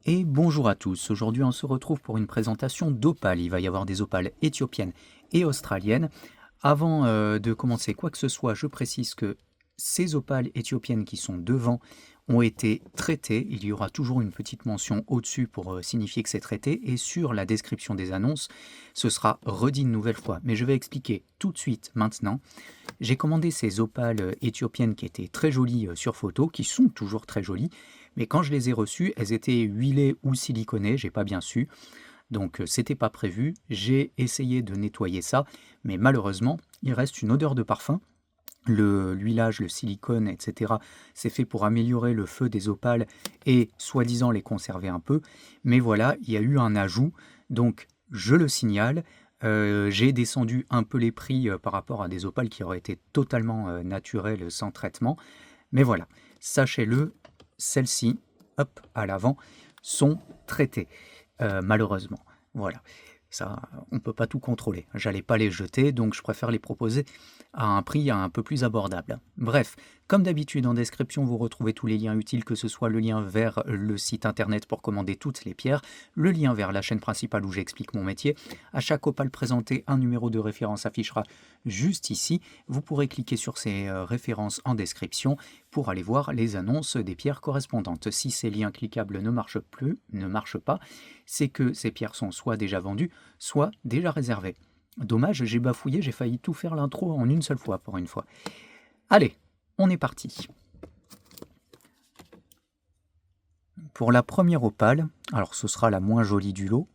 Et bonjour à tous, aujourd'hui on se retrouve pour une présentation d'opales. Il va y avoir des opales éthiopiennes et australiennes. Avant de commencer quoi que ce soit, je précise que ces opales éthiopiennes qui sont devant ont été traitées. Il y aura toujours une petite mention au-dessus pour signifier que c'est traité. Et sur la description des annonces, ce sera redit une nouvelle fois. Mais je vais expliquer tout de suite maintenant. J'ai commandé ces opales éthiopiennes qui étaient très jolies sur photo, qui sont toujours très jolies, mais quand je les ai reçues, elles étaient huilées ou siliconées, j'ai pas bien su, donc c'était pas prévu. J'ai essayé de nettoyer ça, mais malheureusement, il reste une odeur de parfum. L'huilage, le silicone, etc., c'est fait pour améliorer le feu des opales et soi-disant les conserver un peu. Mais voilà, il y a eu un ajout, donc je le signale. J'ai descendu un peu les prix par rapport à des opales qui auraient été totalement naturelles, sans traitement. Mais voilà, sachez-le, celles-ci, hop, à l'avant, sont traitées, malheureusement. Voilà. Ça, on ne peut pas tout contrôler. J'allais pas les jeter, donc je préfère les proposer à un prix un peu plus abordable. Bref, comme d'habitude, en description, vous retrouvez tous les liens utiles, que ce soit le lien vers le site internet pour commander toutes les pierres, le lien vers la chaîne principale où j'explique mon métier. À chaque opale présentée, un numéro de référence affichera juste ici. Vous pourrez cliquer sur ces références en description pour aller voir les annonces des pierres correspondantes. Si ces liens cliquables ne marchent pas, c'est que ces pierres sont soit déjà vendues, soit déjà réservées. Dommage, j'ai bafouillé, j'ai failli tout faire l'intro en une seule fois pour une fois. Allez, on est parti. Pour la première opale, alors ce sera la moins jolie du lot,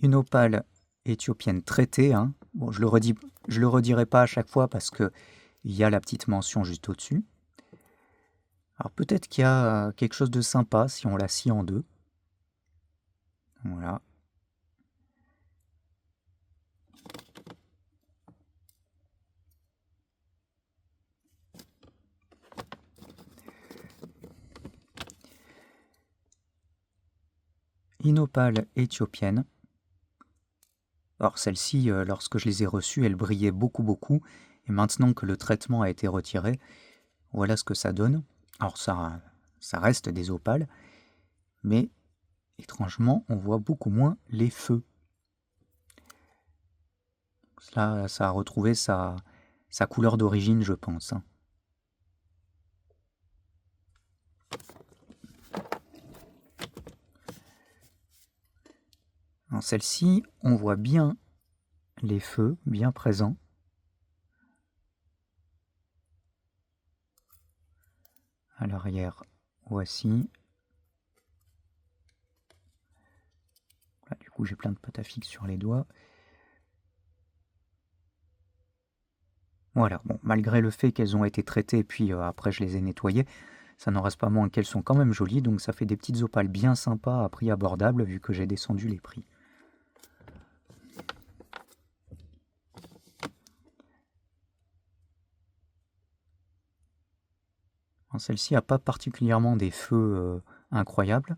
une opale éthiopienne traitée. Bon, je le redirai pas à chaque fois parce que il y a la petite mention juste au-dessus. Alors peut-être qu'il y a quelque chose de sympa si on la scie en deux. Voilà. Une opale éthiopienne. Alors celle-ci, lorsque je les ai reçues, elle brillait beaucoup. Et maintenant que le traitement a été retiré, voilà ce que ça donne. Alors ça reste des opales, mais étrangement, on voit beaucoup moins les feux. Là, ça a retrouvé sa couleur d'origine, je pense. Dans celle-ci, on voit bien les feux, bien présents. À l'arrière, voici. Là, du coup, j'ai plein de pâte à fixe sur les doigts. Voilà, bon, malgré le fait qu'elles ont été traitées, puis après je les ai nettoyées, ça n'en reste pas moins qu'elles sont quand même jolies, donc ça fait des petites opales bien sympas à prix abordable, vu que j'ai descendu les prix. Celle-ci n'a pas particulièrement des feux incroyables,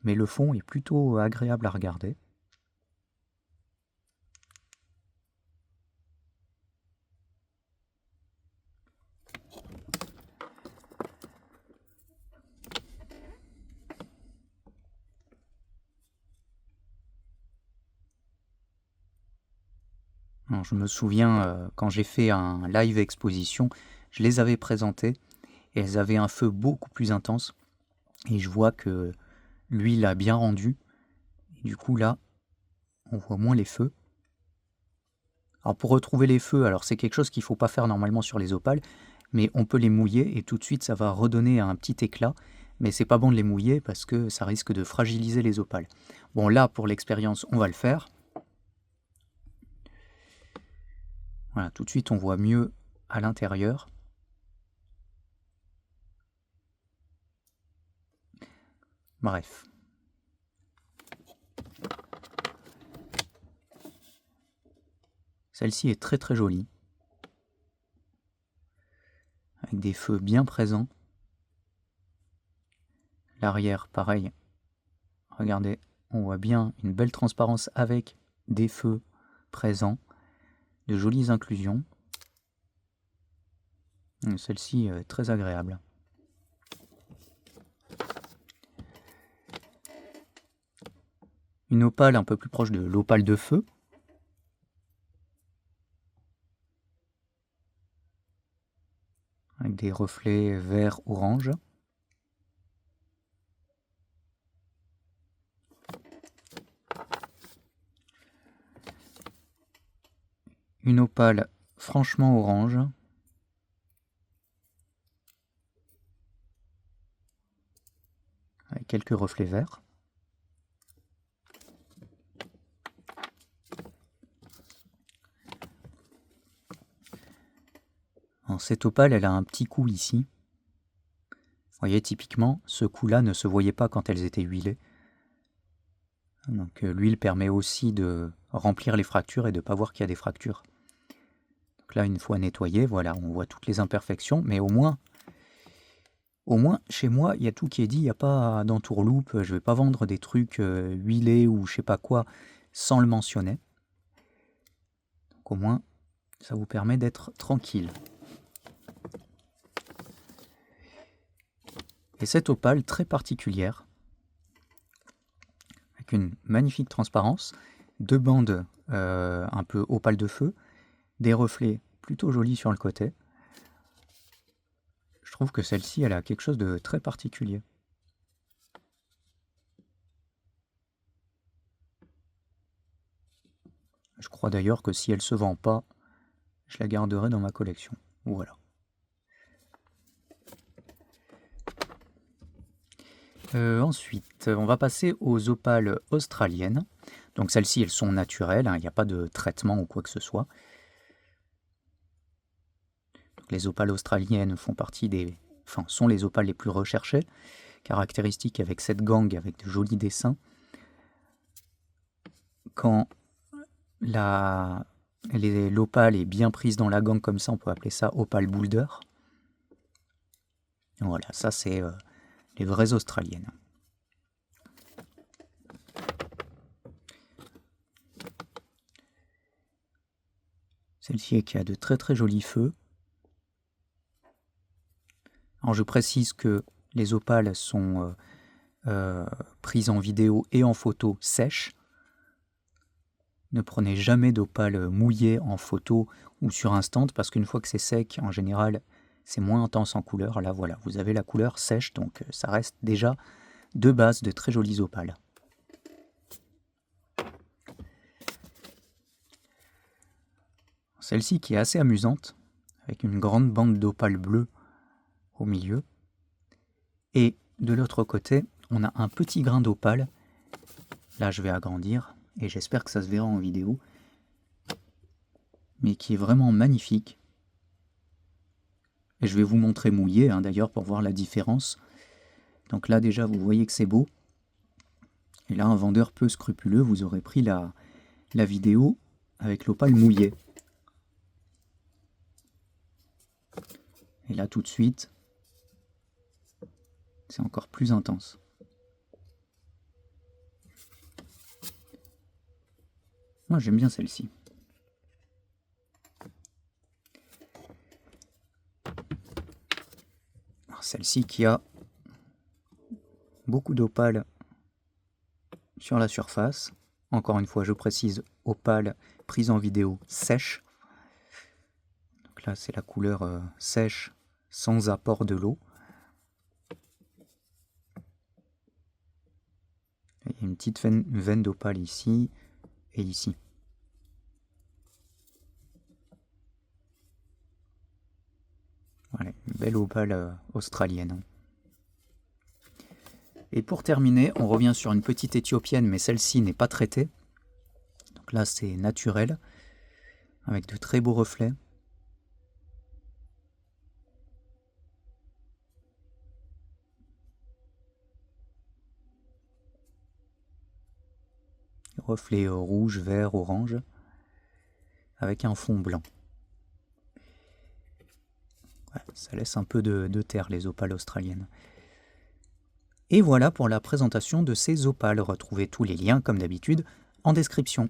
mais le fond est plutôt agréable à regarder. Alors, je me souviens, quand j'ai fait un live exposition, je les avais présentées, et elles avaient un feu beaucoup plus intense, et je vois que l'huile a bien rendu, et du coup là, on voit moins les feux. Alors pour retrouver les feux, alors c'est quelque chose qu'il ne faut pas faire normalement sur les opales, mais on peut les mouiller et tout de suite ça va redonner un petit éclat, mais c'est pas bon de les mouiller parce que ça risque de fragiliser les opales. Bon là pour l'expérience on va le faire. Voilà, tout de suite on voit mieux à l'intérieur. Bref. Celle-ci est très jolie, avec des feux bien présents. L'arrière, pareil. Regardez, on voit bien une belle transparence avec des feux présents, de jolies inclusions. Celle-ci est très agréable. Une opale un peu plus proche de l'opale de feu. Avec des reflets vert-orange. Une opale franchement orange. Avec quelques reflets verts. Alors, cette opale, elle a un petit coup ici. Vous voyez, typiquement, ce coup-là ne se voyait pas quand elles étaient huilées. Donc l'huile permet aussi de remplir les fractures et de ne pas voir qu'il y a des fractures. Donc là, une fois nettoyé, voilà, on voit toutes les imperfections, mais au moins, chez moi, il y a tout qui est dit, il n'y a pas d'entourloupe, je ne vais pas vendre des trucs huilés ou je sais pas quoi sans le mentionner. Donc au moins, ça vous permet d'être tranquille. Et cette opale très particulière, avec une magnifique transparence, deux bandes un peu opale de feu, des reflets plutôt jolis sur le côté. Je trouve que celle-ci, elle a quelque chose de très particulier. Je crois d'ailleurs que si elle se vend pas, je la garderai dans ma collection. Voilà. Ensuite, on va passer aux opales australiennes. Donc celles-ci, elles sont naturelles, hein, il n'y a pas de traitement ou quoi que ce soit. Donc, les opales australiennes font partie sont les opales les plus recherchées, caractéristiques avec cette gangue avec de jolis dessins. Quand l'opale est bien prise dans la gangue comme ça, on peut appeler ça opale boulder. Voilà, ça c'est les vraies australiennes. Celle-ci qui a de très très jolis feux. Alors je précise que les opales sont prises en vidéo et en photo sèches. Ne prenez jamais d'opale mouillée en photo ou sur instant parce qu'une fois que c'est sec, en général, c'est moins intense en couleur. Là, voilà, vous avez la couleur sèche, donc ça reste déjà de base de très jolies opales. Celle-ci qui est assez amusante, avec une grande bande d'opale bleue au milieu. Et de l'autre côté, on a un petit grain d'opale. Là, je vais agrandir et j'espère que ça se verra en vidéo. Mais qui est vraiment magnifique. Et je vais vous montrer mouillé, hein, d'ailleurs, pour voir la différence. Donc là, déjà, vous voyez que c'est beau. Et là, un vendeur peu scrupuleux vous aurait pris la vidéo avec l'opale mouillée. Et là, tout de suite, c'est encore plus intense. Moi, j'aime bien celle-ci. Celle-ci qui a beaucoup d'opale sur la surface. Encore une fois, je précise, opale prise en vidéo sèche. Donc là, c'est la couleur sèche sans apport de l'eau. Il y a une petite veine d'opale ici et ici. Voilà, une belle opale australienne. Et pour terminer, on revient sur une petite éthiopienne, mais celle-ci n'est pas traitée. Donc là, c'est naturel, avec de très beaux reflets. Reflets rouge, vert, orange, avec un fond blanc. Ouais, ça laisse un peu de terre, les opales australiennes. Et voilà pour la présentation de ces opales. Retrouvez tous les liens, comme d'habitude, en description.